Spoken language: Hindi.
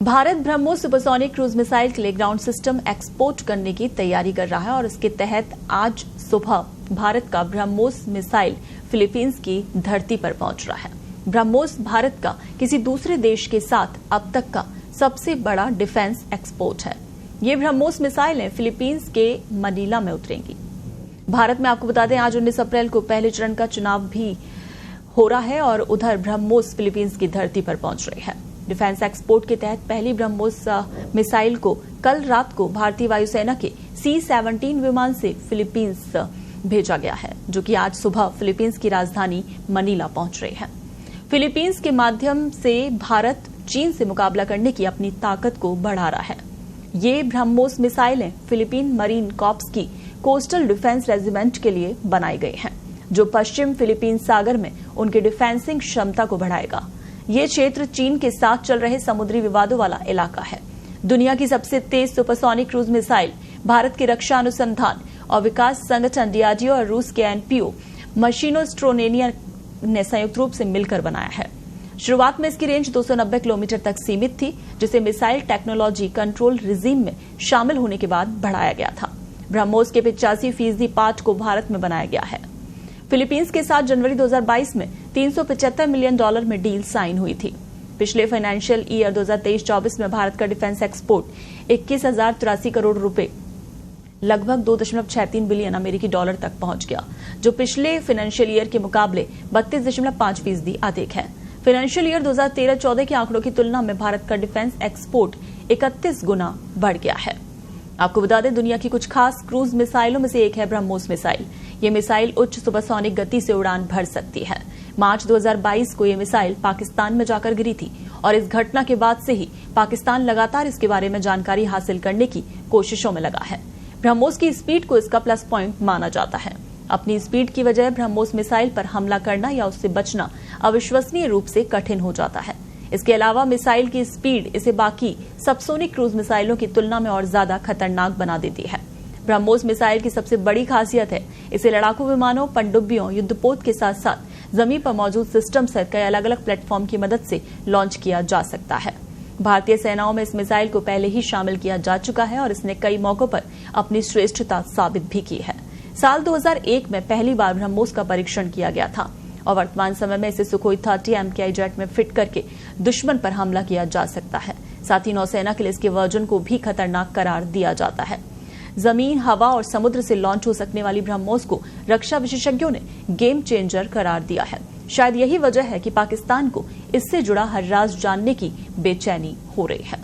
Bharat BrahMos supersonic cruise missile के लिए ग्राउंड सिस्टम एक्सपोर्ट करने की तैयारी कर रहा है और इसके तहत आज सुबह भारत का ब्रह्मोस मिसाइल फिलीपींस की धरती पर पहुंच रहा है। ब्रह्मोस भारत का किसी दूसरे देश के साथ अब तक का सबसे बड़ा डिफेंस एक्सपोर्ट है। ये ब्रह्मोस मिसाइलें फिलीपींस के मनीला में उतरेंगी। भारत में आपको बता दें, आज 19 अप्रैल को पहले चरण का चुनाव भी हो रहा है और उधर ब्रह्मोस फिलीपींस की धरती पर पहुंच रही है। डिफेंस एक्सपोर्ट के तहत पहली ब्रह्मोस मिसाइल को कल रात को भारतीय वायुसेना के C-17 विमान से फिलीपींस भेजा गया है, जो कि आज सुबह फिलीपींस की राजधानी मनीला पहुंच रही है। फिलीपींस के माध्यम से भारत चीन से मुकाबला करने की अपनी ताकत को बढ़ा रहा है। ये ब्रह्मोस मिसाइलें फिलीपीन मरीन कॉर्प्स की कोस्टल डिफेंस रेजिमेंट के लिए बनाई गई हैं, जो पश्चिम फिलीपीन सागर में उनकी डिफेंसिंग क्षमता को बढ़ाएगा। ये क्षेत्र चीन के साथ चल रहे समुद्री विवादों वाला इलाका है। दुनिया की सबसे तेज सुपरसोनिक क्रूज मिसाइल भारत के रक्षा अनुसंधान और विकास संगठन DRDO और रूस के NPO मशीनोस्ट्रोनेनिया ने संयुक्त रूप से मिलकर बनाया है। शुरुआत में इसकी रेंज 290 किलोमीटर तक सीमित थी, जिसे मिसाइल टेक्नोलॉजी कंट्रोल रिजीम में शामिल होने के बाद बढ़ाया गया था। ब्रह्मोस के 85% पार्ट को भारत में बनाया गया है। फिलीपींस के साथ जनवरी 2022 में $375 मिलियन में डील साइन हुई थी। पिछले फाइनेंशियल ईयर 2023-24 में भारत का डिफेंस एक्सपोर्ट 21,083 करोड़ रुपए, लगभग 2.63 बिलियन अमेरिकी डॉलर तक पहुंच गया, जो पिछले फाइनेंशियल ईयर के मुकाबले 32.5% अधिक है। फाइनेंशियल ईयर 2013-14 के आंकड़ों की तुलना में भारत का डिफेंस एक्सपोर्ट 31 गुना बढ़ गया है। आपको बता दें, दुनिया की कुछ खास क्रूज मिसाइलों में से एक है ब्रह्मोस मिसाइल। ये मिसाइल उच्च सुपरसोनिक गति से उड़ान भर सकती है। मार्च 2022 को ये मिसाइल पाकिस्तान में जाकर गिरी थी और इस घटना के बाद से ही पाकिस्तान लगातार इसके बारे में जानकारी हासिल करने की कोशिशों में लगा है। ब्रह्मोस की स्पीड को इसका प्लस पॉइंट माना जाता है। अपनी स्पीड की वजह ब्रह्मोस मिसाइल पर हमला करना या उससे बचना अविश्वसनीय रूप से कठिन हो जाता है। इसके अलावा मिसाइल की स्पीड इसे बाकी सबसोनिक क्रूज मिसाइलों की तुलना में और ज्यादा खतरनाक बना देती है। ब्रह्मोस मिसाइल की सबसे बड़ी खासियत है इसे लड़ाकू विमानों, पनडुब्बियों, युद्धपोत के साथ साथ जमीन पर मौजूद सिस्टम सहित कई अलग अलग प्लेटफॉर्म की मदद से लॉन्च किया जा सकता है। भारतीय सेनाओं में इस मिसाइल को पहले ही शामिल किया जा चुका है और इसने कई मौकों पर अपनी श्रेष्ठता साबित भी की है। साल 2001 में पहली बार ब्रह्मोस का परीक्षण किया गया था और वर्तमान समय में इसे सुखोई 30 MKI जेट में फिट करके दुश्मन पर हमला किया जा सकता है। साथ ही नौसेना के लिए इसके वर्जन को भी खतरनाक करार दिया जाता है। जमीन, हवा और समुद्र से लॉन्च हो सकने वाली ब्रह्मोस को रक्षा विशेषज्ञों ने गेम चेंजर करार दिया है। शायद यही वजह है कि पाकिस्तान को इससे जुड़ा हर राज जानने की बेचैनी हो रही है।